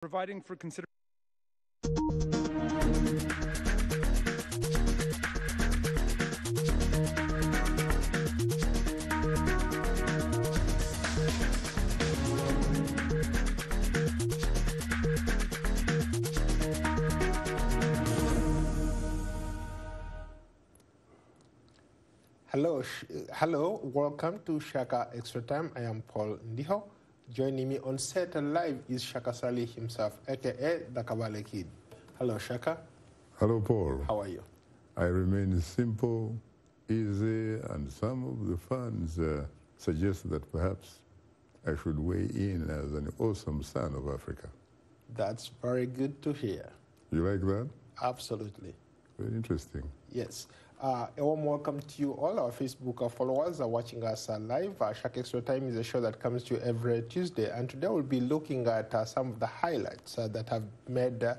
providing for consideration. Hello, welcome to Shaka Extra Time. I am Paul Ndiho. Joining me on set and live is Shaka Sali himself, aka the Kabale Kid. Hello, Shaka. Hello, Paul. How are you? I remain simple, easy, and some of the fans suggest that perhaps I should weigh in as an awesome son of Africa. That's very good to hear. You like that? Absolutely. Very interesting. Yes. A warm welcome to you all. Our Facebook followers are watching us live. Shaka Extra Time is a show that comes to you every Tuesday, and today we'll be looking at some of the highlights that have made the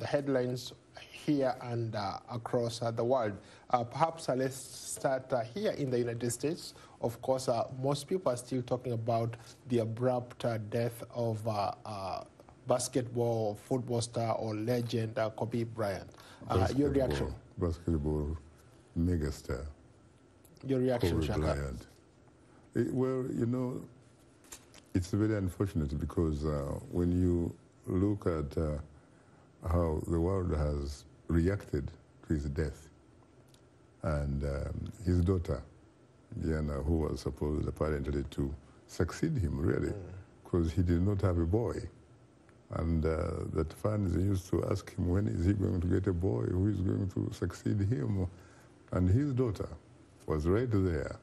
headlines here and across the world. Perhaps let's start here in the United States. Of course, most people are still talking about the abrupt death of basketball, football star or legend Kobe Bryant. Your reaction? Basketball megastar. Your reaction, Kobe Shaka? Bryant. Well, you know, it's very unfortunate because when you look at how the world has reacted to his death, and his daughter, Diana, who was supposed apparently to succeed him, really, because he did not have a boy. And that fans used to ask him, when is he going to get a boy? Who is going to succeed him? And his daughter was right there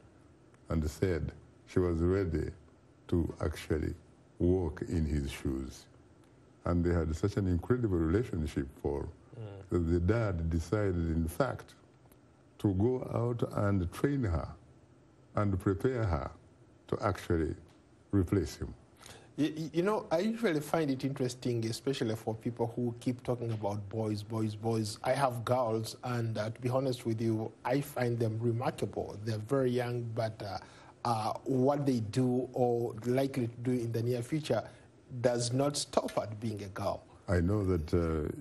and said she was ready to actually walk in his shoes. And they had such an incredible relationship that the dad decided, in fact, to go out and train her and prepare her to actually replace him. You know, I usually find it interesting, especially for people who keep talking about boys, boys, boys. I have girls, and to be honest with you, I find them remarkable. They're very young, but what they do or likely to do in the near future does not stop at being a girl. I know that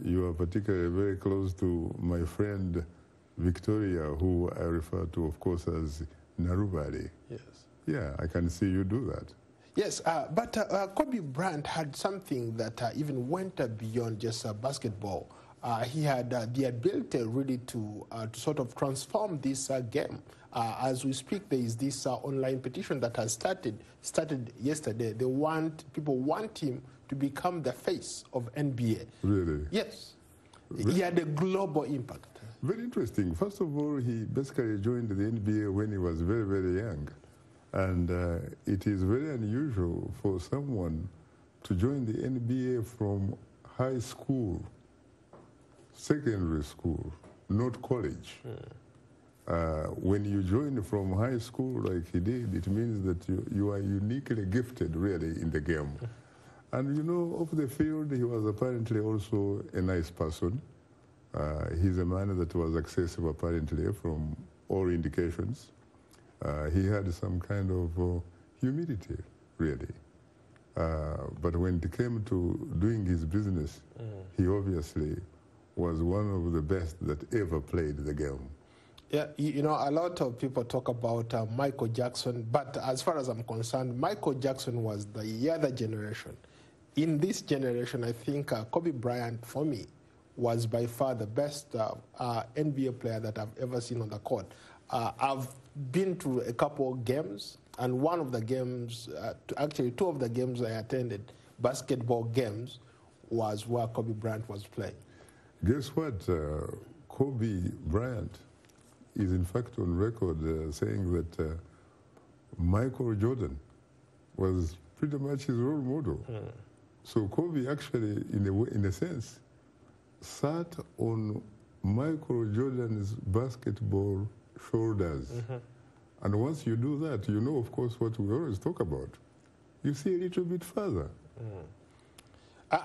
you are particularly very close to my friend Victoria, who I refer to, of course, as Narubari. Yes. Yeah, I can see you do that. Yes, but Kobe Bryant had something that even went beyond just basketball. He had the ability really to sort of transform this game. As we speak, there is this online petition that has started yesterday. People want him to become the face of NBA. Really? Yes. He had a global impact. Very interesting. First of all, he basically joined the NBA when he was very, very young. And it is very unusual for someone to join the NBA from high school, secondary school, not college. When you join from high school like he did, it means that you are uniquely gifted, really, in the game. And, you know, off the field, he was apparently also a nice person. He's a man that was accessible, apparently, from all indications. He had some kind of humility, really. But when it came to doing his business, he obviously was one of the best that ever played the game. Yeah, you know, a lot of people talk about Michael Jackson, but as far as I'm concerned, Michael Jackson was the other generation. In this generation, I think Kobe Bryant, for me, was by far the best NBA player that I've ever seen on the court. I've been to a couple of games, and one of the games, actually two of the games I attended, basketball games, was where Kobe Bryant was playing. Guess what? Kobe Bryant is in fact on record saying that Michael Jordan was pretty much his role model. So Kobe actually, in a sense, sat on Michael Jordan's basketball shoulders. And once you do that, you know, of course, what we always talk about. You see a little bit further.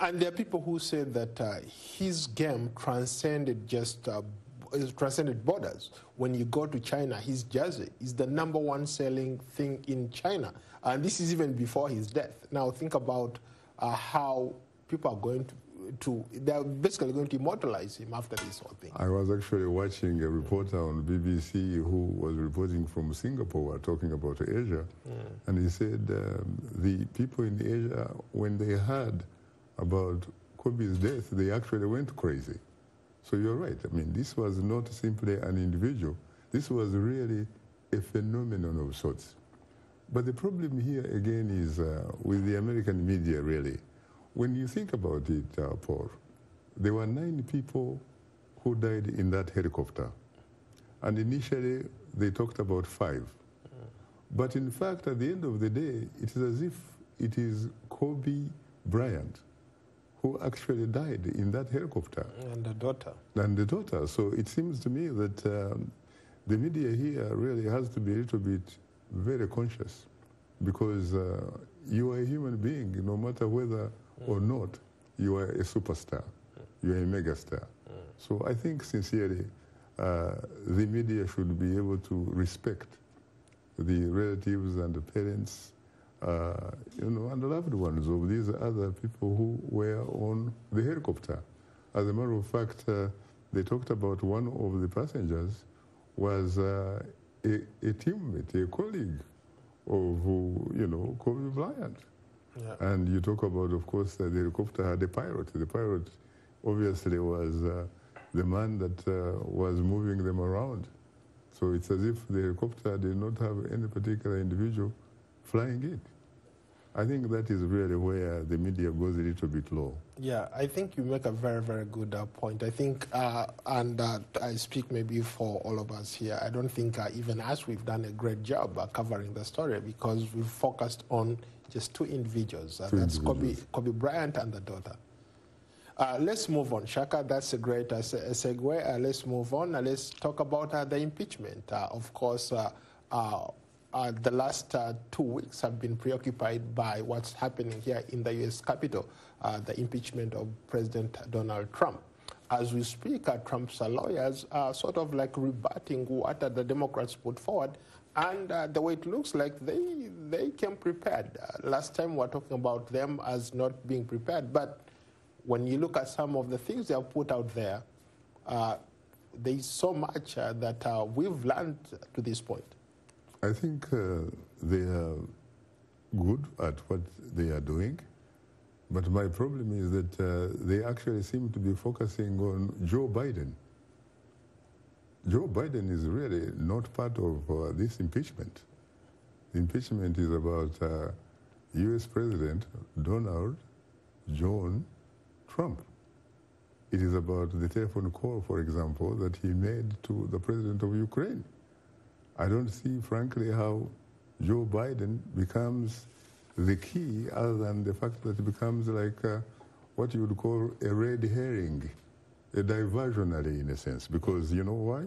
And there are people who say that his game transcended borders. When you go to China, his jersey is the #1 selling thing in China. And this is even before his death. Now think about how people are going they're basically going to immortalize him after this whole thing. I was actually watching a reporter on BBC who was reporting from Singapore, talking about Asia, and he said the people in Asia, when they heard about Kobe's death, they actually went crazy. So you're right. I mean, this was not simply an individual. This was really a phenomenon of sorts. But the problem here, again, is with the American media, really. When you think about it, Paul, there were 9 people who died in that helicopter. And initially, they talked about 5. But in fact, at the end of the day, it is as if it is Kobe Bryant who actually died in that helicopter. And the daughter. And the daughter. So it seems to me that the media here really has to be a little bit very conscious, because you are a human being, no matter whether or not you are a superstar, you are a megastar. So I think sincerely the media should be able to respect the relatives and the parents, and the loved ones of these other people who were on the helicopter. As a matter of fact, they talked about one of the passengers was a teammate, a colleague of, Kobe Bryant. Yeah. And you talk about, of course, the helicopter had a pilot. The pilot obviously was the man that was moving them around. So it's as if the helicopter did not have any particular individual flying it. I think that is really where the media goes a little bit low. Yeah, I think you make a very, very good point. I think, and I speak maybe for all of us here, I don't think even us, we've done a great job covering the story, because we've focused on just 2 individuals. That's Kobe Bryant and the daughter. Let's move on. Shaka, that's a great segue. Let's move on. Let's talk about the impeachment. Of course, the last 2 weeks have been preoccupied by what's happening here in the U.S. Capitol, the impeachment of President Donald Trump. As we speak, Trump's lawyers are sort of like rebutting what the Democrats put forward, and the way it looks like they came prepared. Last time we were talking about them as not being prepared, but when you look at some of the things they have put out there, there's so much that we've learned to this point. I think they are good at what they are doing, but my problem is that they actually seem to be focusing on Joe Biden. Joe Biden is really not part of this impeachment. The impeachment is about U.S. President Donald John Trump. It is about the telephone call, for example, that he made to the president of Ukraine. I don't see, frankly, how Joe Biden becomes the key, other than the fact that it becomes like what you would call a red herring, a diversionary in a sense. Because you know why?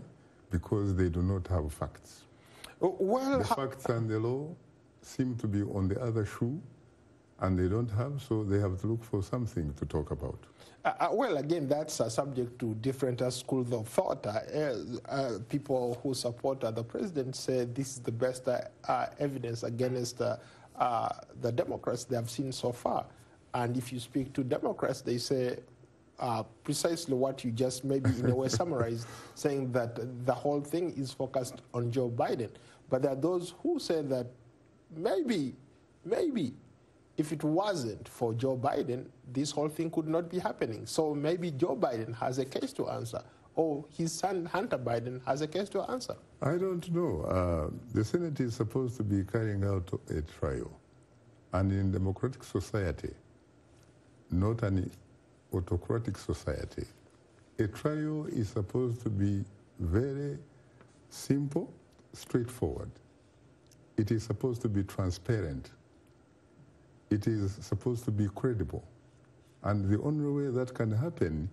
Because they do not have facts. Well, the facts and the law seem to be on the other shoe, and they don't have, so they have to look for something to talk about. Well, again, that's subject to different schools of thought. People who support the president say this is the best evidence against the Democrats they have seen so far. And if you speak to Democrats, they say precisely what you just maybe in a way summarized, saying that the whole thing is focused on Joe Biden. But there are those who say that maybe, if it wasn't for Joe Biden, this whole thing could not be happening. So maybe Joe Biden has a case to answer, or his son Hunter Biden has a case to answer. I don't know. The Senate is supposed to be carrying out a trial. And in democratic society, not an autocratic society, a trial is supposed to be very simple, straightforward. It is supposed to be transparent. It is supposed to be credible. And the only way that can happen,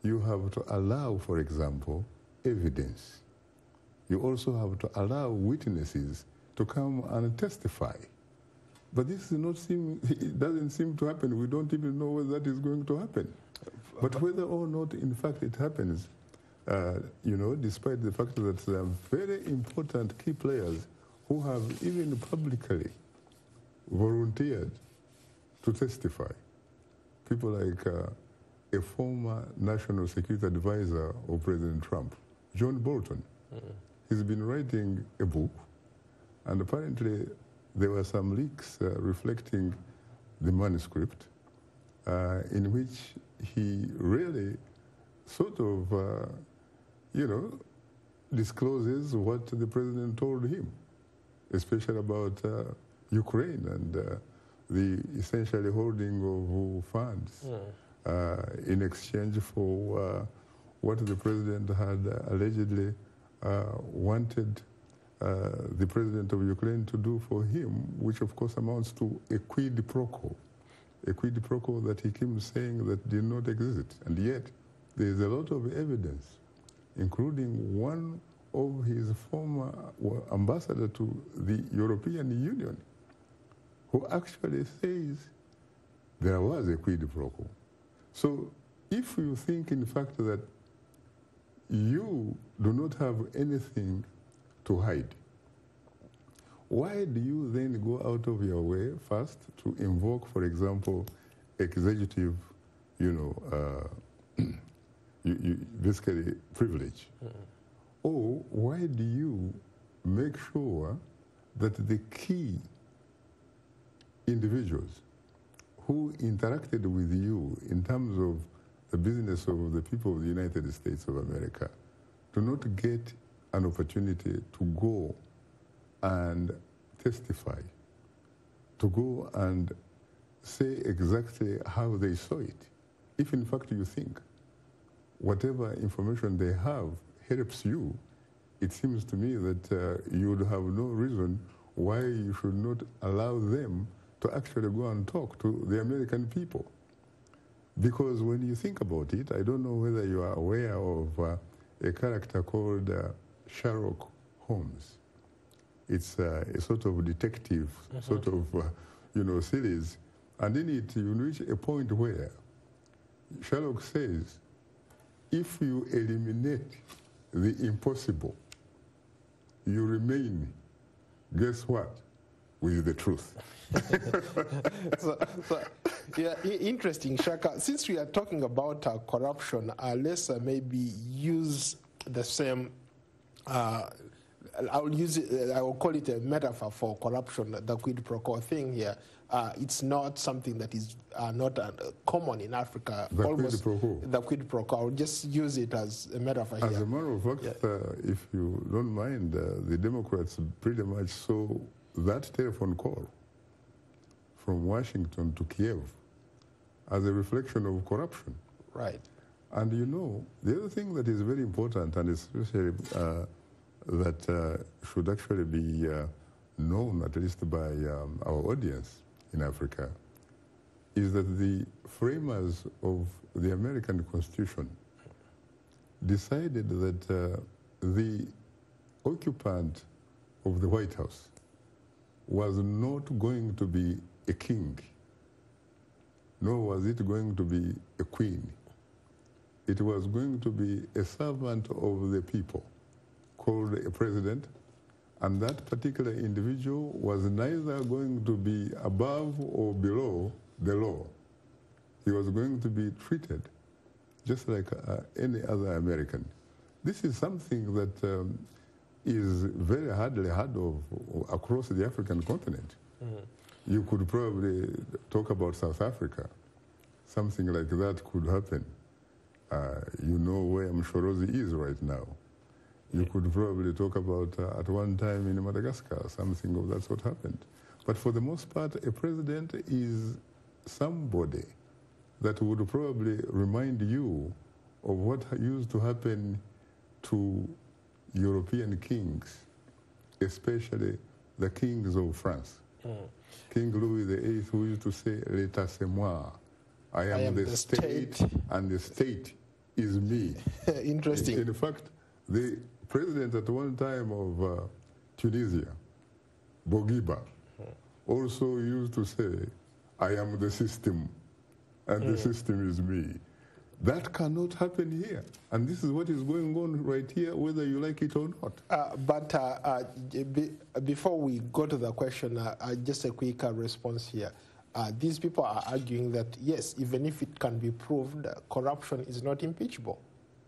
you have to allow, for example, evidence. You also have to allow witnesses to come and testify. But this it doesn't seem to happen. We don't even know whether that is going to happen. But whether or not, in fact, it happens, despite the fact that there are very important key players who have even publicly volunteered to testify. people like a former national security advisor of President Trump, John Bolton. He's been writing a book, and apparently there were some leaks reflecting the manuscript in which he really sort of, discloses what the president told him, especially about Ukraine and the essentially holding of funds in exchange for what the president had allegedly wanted the president of Ukraine to do for him, which of course amounts to a quid pro quo that he keeps saying that did not exist. And yet there is a lot of evidence, including one of his former ambassador to the European Union, who actually says there was a quid pro quo. So if you think, in fact, that you do not have anything to hide, why do you then go out of your way first to invoke, for example, executive, basically privilege? Or why do you make sure that the key individuals who interacted with you in terms of the business of the people of the United States of America do not get an opportunity to go and testify, to go and say exactly how they saw it? If in fact you think whatever information they have helps you, it seems to me that you would have no reason why you should not allow them to actually go and talk to the American people. Because when you think about it, I don't know whether you are aware of a character called Sherlock Holmes. It's a sort of detective, sort of, series. And in it, you reach a point where Sherlock says, if you eliminate the impossible, you remain, guess what, with the truth. Yeah, interesting, Shaka. Since we are talking about corruption, let's maybe use the same. I will call it a metaphor for corruption, the quid pro quo thing here. It's not something that is not common in Africa. The quid pro quo. The quid pro quo. I'll just use it as a metaphor here. As a matter of fact, if you don't mind, the Democrats pretty much saw that telephone call from Washington to Kiev as a reflection of corruption. Right. And the other thing that is very important, and especially that should actually be known, at least by our audience in Africa, is that the framers of the American Constitution decided that the occupant of the White House was not going to be a king, nor was it going to be a queen. It was going to be a servant of the people, called a president, and that particular individual was neither going to be above or below the law. He was going to be treated just like any other American. This is something that is very hardly heard of across the African continent. You could probably talk about South Africa. Something like that could happen. You know where Mshorozi is right now. You could probably talk about, at one time in Madagascar, something of that sort happened. But for the most part, a president is somebody that would probably remind you of what used to happen to European kings, especially the kings of France. King Louis VIII, who used to say, "L'état c'est moi. I am the state, and the state is me." Interesting. In fact, the president at one time of Tunisia, Bourguiba, also used to say, "I am the system, and the system is me." That cannot happen here. And this is what is going on right here, whether you like it or not. But before we go to the question, just a quick response here. these people are arguing that, yes, even if it can be proved, corruption is not impeachable.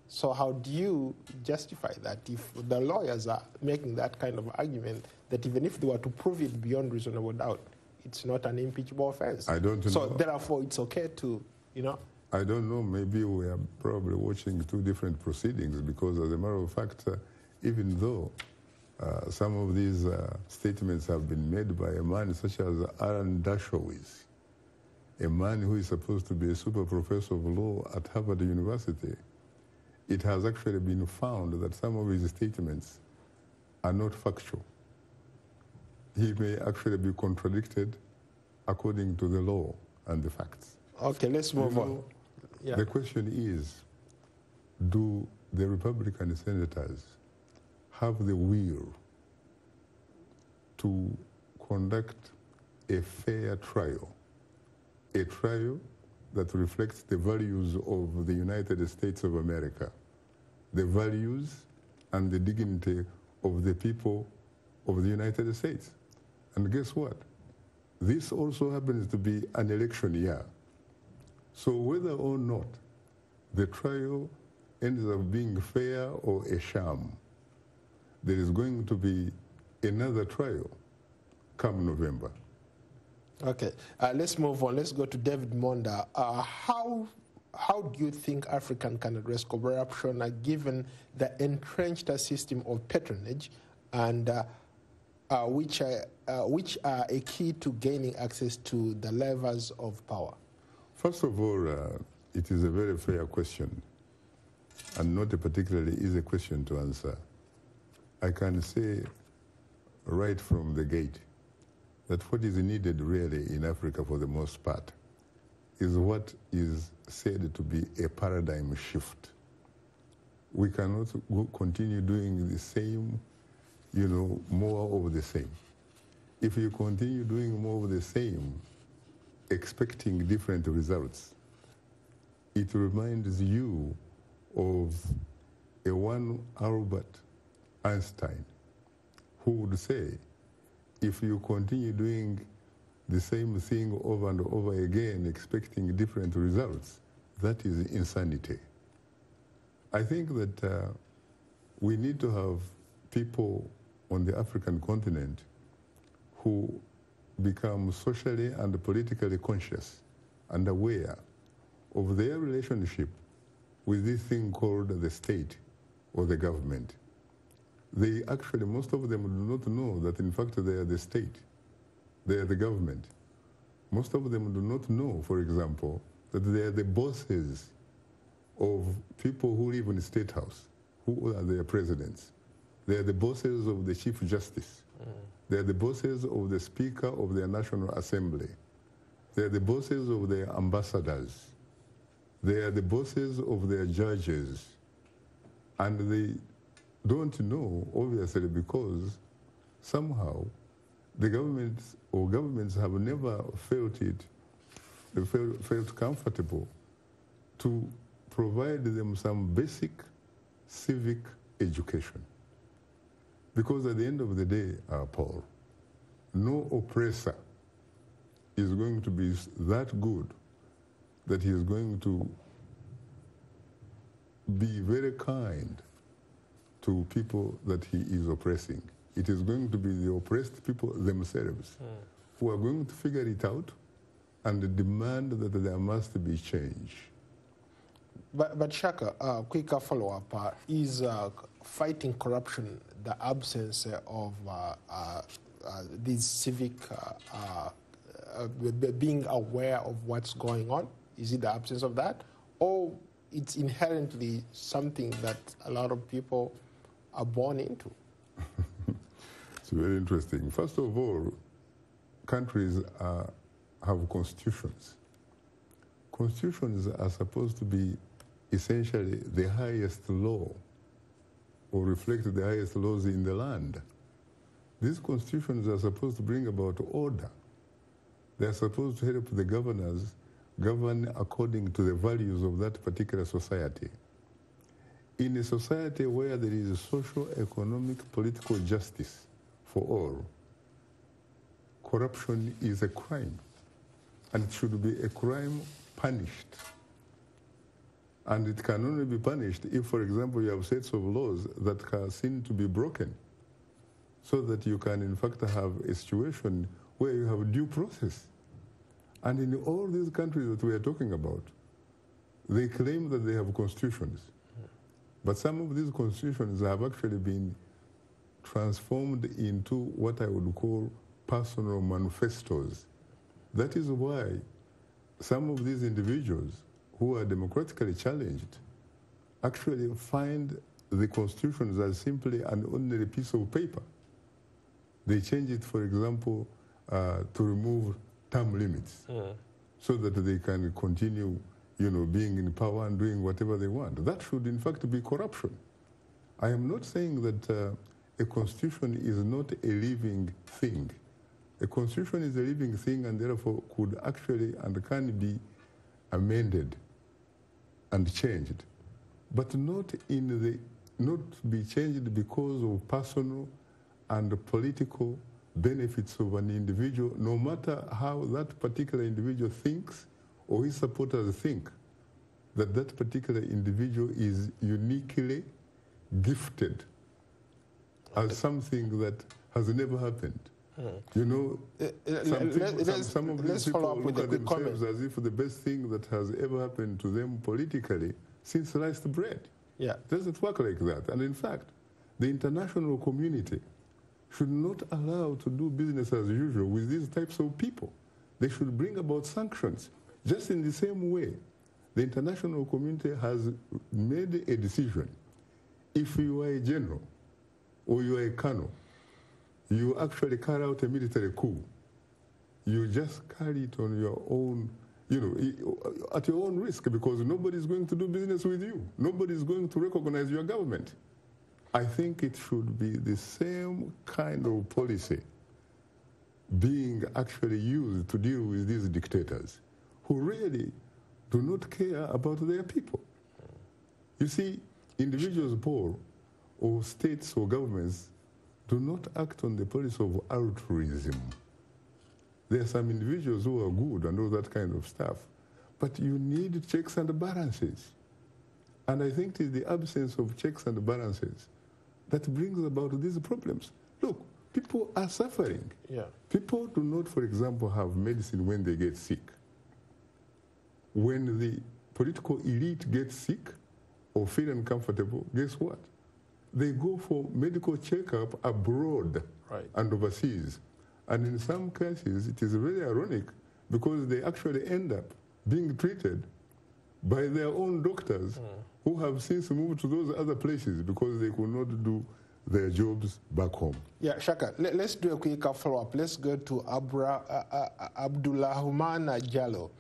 So how do you justify that if the lawyers are making that kind of argument that even if they were to prove it beyond reasonable doubt, it's not an impeachable offense? I don't know. So therefore, it's okay to, I don't know. Maybe we are probably watching two different proceedings because, as a matter of fact, even though some of these statements have been made by a man such as Aaron Dershowitz, a man who is supposed to be a super professor of law at Harvard University, it has actually been found that some of his statements are not factual. He may actually be contradicted according to the law and the facts. Okay, let's move on. Yeah. The question is, do the Republican senators have the will to conduct a fair trial, a trial that reflects the values of the United States of America, the values and the dignity of the people of the United States? And guess what? This also happens to be an election year. So whether or not the trial ends up being fair or a sham, there is going to be another trial come November. Okay, let's move on. Let's go to David Monda. How do you think Africa can address corruption given the entrenched system of patronage and which are a key to gaining access to the levers of power? First of all, it is a very fair question and not a particularly easy question to answer. I can say right from the gate that what is needed really in Africa for the most part is what is said to be a paradigm shift. We cannot continue doing the same, more of the same. If you continue doing more of the same, expecting different results, it reminds you of a one Albert Einstein who would say, if you continue doing the same thing over and over again, expecting different results, that is insanity. I think that we need to have people on the African continent who become socially and politically conscious and aware of their relationship with this thing called the state or the government. They actually, most of them do not know that in fact they are the state, they are the government. Most of them do not know, for example, that they are the bosses of people who live in the state house, who are their presidents. They are the bosses of the chief justice. They are the bosses of the speaker of their National Assembly. They are the bosses of their ambassadors. They are the bosses of their judges. And they don't know, obviously, because somehow the governments or governments have never felt comfortable to provide them some basic civic education. Because at the end of the day, Paul, no oppressor is going to be that good that he is going to be very kind to people that he is oppressing. It is going to be the oppressed people themselves who are going to figure it out and demand that there must be change. But Shaka, quick follow-up, is fighting corruption the absence of these civic, being aware of what's going on? Is it the absence of that? Or it's inherently something that a lot of people are born into? It's very interesting. First of all, countries have constitutions. Constitutions are supposed to be essentially the highest law or reflect the highest laws in the land. These constitutions are supposed to bring about order. They are supposed to help the governors govern according to the values of that particular society. In a society where there is social, economic, political justice for all, corruption is a crime. and it should be a crime punished. And it can only be punished if, for example, you have sets of laws that are seen to be broken, so that you can, in fact, have a situation where you have due process. And in all these countries that we are talking about, they claim that they have constitutions. But some of these constitutions have actually been transformed into what I would call personal manifestos. That is why some of these individuals who are democratically challenged actually find the constitutions as simply an ordinary piece of paper. They change it, for example, to remove term limits so that they can continue, being in power and doing whatever they want. That should, in fact, be corruption. I am not saying that a constitution is not a living thing. A constitution is a living thing and therefore could actually and can be amended and changed, but not be changed because of personal and political benefits of an individual, no matter how that particular individual thinks or his supporters think that that particular individual is uniquely gifted as something that has never happened. Some of these people look at themselves as if the best thing that has ever happened to them politically since sliced bread. Yeah. It doesn't work like that. And in fact, the international community should not allow to do business as usual with these types of people. They should bring about sanctions. Just in the same way, the international community has made a decision. If you are a general or you are a colonel, you actually carry out a military coup. You just carry it on your own, at your own risk, because nobody is going to do business with you. Nobody is going to recognize your government. I think it should be the same kind of policy being actually used to deal with these dictators who really do not care about their people. You see, individuals, Paul, or states or governments do not act on the policy of altruism. There are some individuals who are good and all that kind of stuff, but you need checks and balances. And I think it is the absence of checks and balances that brings about these problems. Look, people are suffering. Yeah. People do not, for example, have medicine when they get sick. When the political elite gets sick or feel uncomfortable, guess what? They go for medical checkup abroad and overseas. And in some cases, it is very ironic because they actually end up being treated by their own doctors who have since moved to those other places because they could not do their jobs back home. Yeah, Shaka, let's do a quick follow-up. Let's go to Abdulrahman Jallo.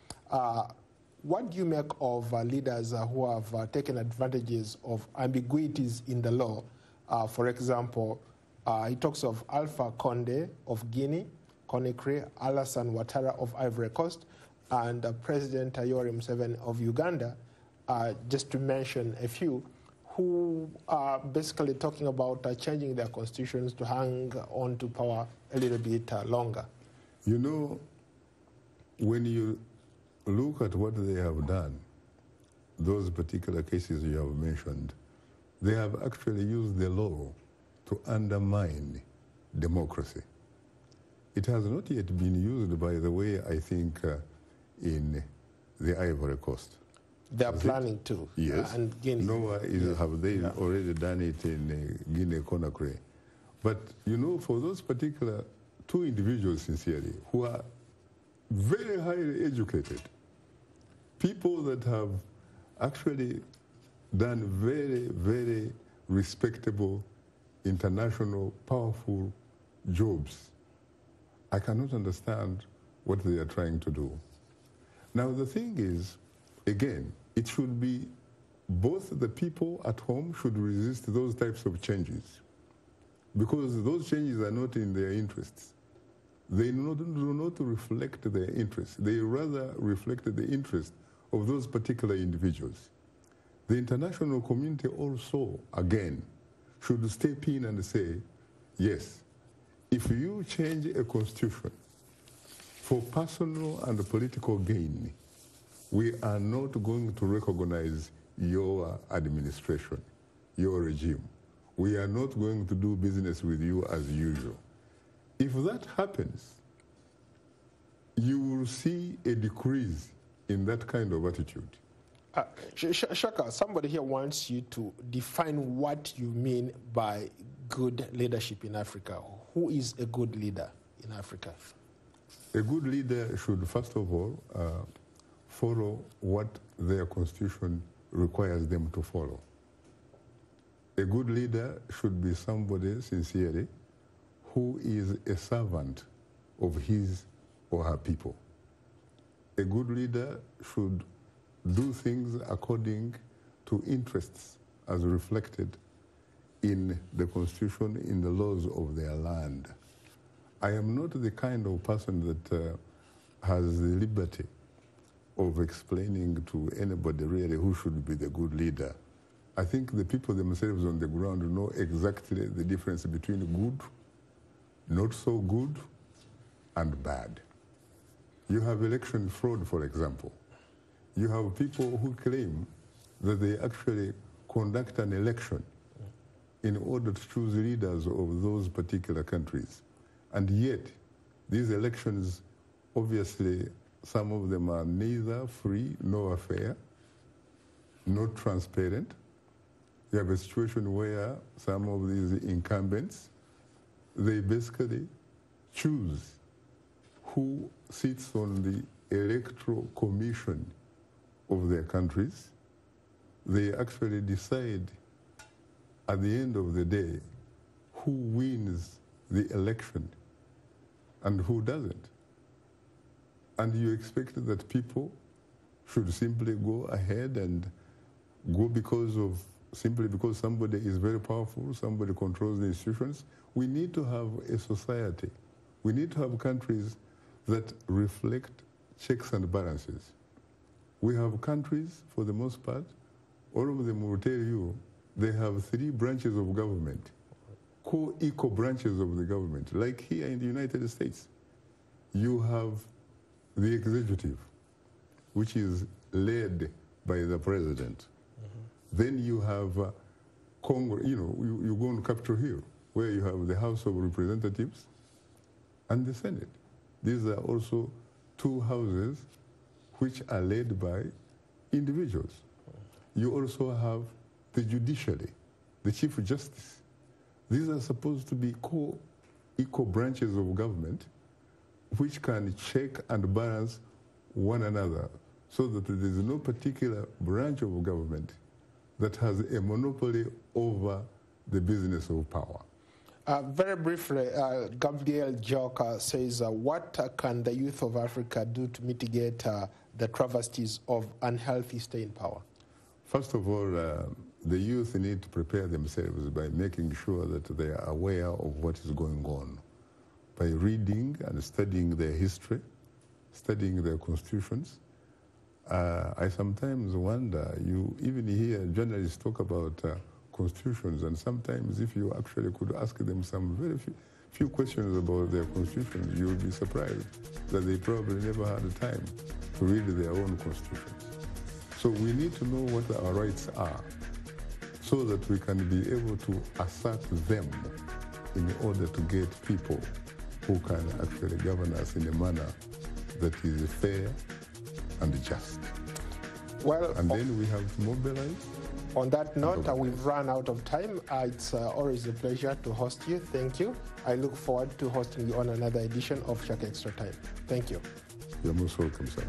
What do you make of leaders who have taken advantages of ambiguities in the law? For example, he talks of Alpha Conde of Guinea, Conakry, Alassane Ouattara of Ivory Coast, and President Yoweri Museveni of Uganda, just to mention a few, who are basically talking about changing their constitutions to hang on to power a little bit longer. You know, when you look at what they have done, those particular cases you have mentioned, they have actually used the law to undermine democracy. It has not yet been used, by the way, I think, in the Ivory Coast. They are planning to. Yes. And Guinea. Have they already done it in Guinea-Conakry? But, you know, for those particular two individuals, sincerely, who are very highly educated, people that have actually done very, very respectable, international, powerful jobs, I cannot understand what they are trying to do. Now, the thing is, again, it should be both the people at home should resist those types of changes because those changes are not in their interests. They do not reflect their interests. They rather reflect the interest of those particular individuals. The international community also, again, should step in and say, yes, if you change a constitution For personal and political gain, we are not going to recognize your administration, your regime. We are not going to do business with you as usual. If that happens, you will see a decrease in that kind of attitude. Shaka, somebody here wants you to define what you mean by good leadership in Africa. Who is a good leader in Africa? A good leader should, first of all, follow what their constitution requires them to follow. A good leader should be somebody, sincerely, who is a servant of his or her people. A good leader should do things according to interests as reflected in the constitution, in the laws of their land. I am not the kind of person that has the liberty of explaining to anybody really who should be the good leader. I think the people themselves on the ground know exactly the difference between good, not so good, and bad. You have election fraud, for example. You have people who claim that they actually conduct an election in order to choose leaders of those particular countries. And yet, these elections, obviously, some of them are neither free nor fair, not transparent. You have a situation where some of these incumbents, they basically choose who sits on the electoral commission of their countries. They actually decide at the end of the day who wins the election and who doesn't. And you expect that people should simply go ahead and go simply because somebody is very powerful, somebody controls the institutions. We need to have a society. We need to have countries that reflect checks and balances. We have countries, for the most part, all of them will tell you they have 3 branches of government, co-equal branches of the government. Like here in the United States, you have the executive, which is led by the president. Then you have Congress, you go on Capitol Hill, where you have the House of Representatives and the Senate. These are also 2 houses which are led by individuals. You also have the judiciary, the Chief Justice. These are supposed to be co-equal branches of government which can check and balance one another so that there is no particular branch of government that has a monopoly over the business of power. Very briefly, Gabriel Joka says, what can the youth of Africa do to mitigate the travesties of unhealthy stay in power? First of all, the youth need to prepare themselves by making sure that they are aware of what is going on, by reading and studying their history, studying their constitutions. I sometimes wonder, you even hear journalists talk about constitutions, and sometimes if you actually could ask them some very few questions about their constitutions, you would be surprised that they probably never had the time to read their own constitutions. So we need to know what our rights are so that we can be able to assert them in order to get people who can actually govern us in a manner that is fair and just. Well, and then we have to mobilize. On that note, we've run out of time. It's always a pleasure to host you. Thank you. I look forward to hosting you on another edition of Shaka Extra Time. Thank you. You're most welcome, sir.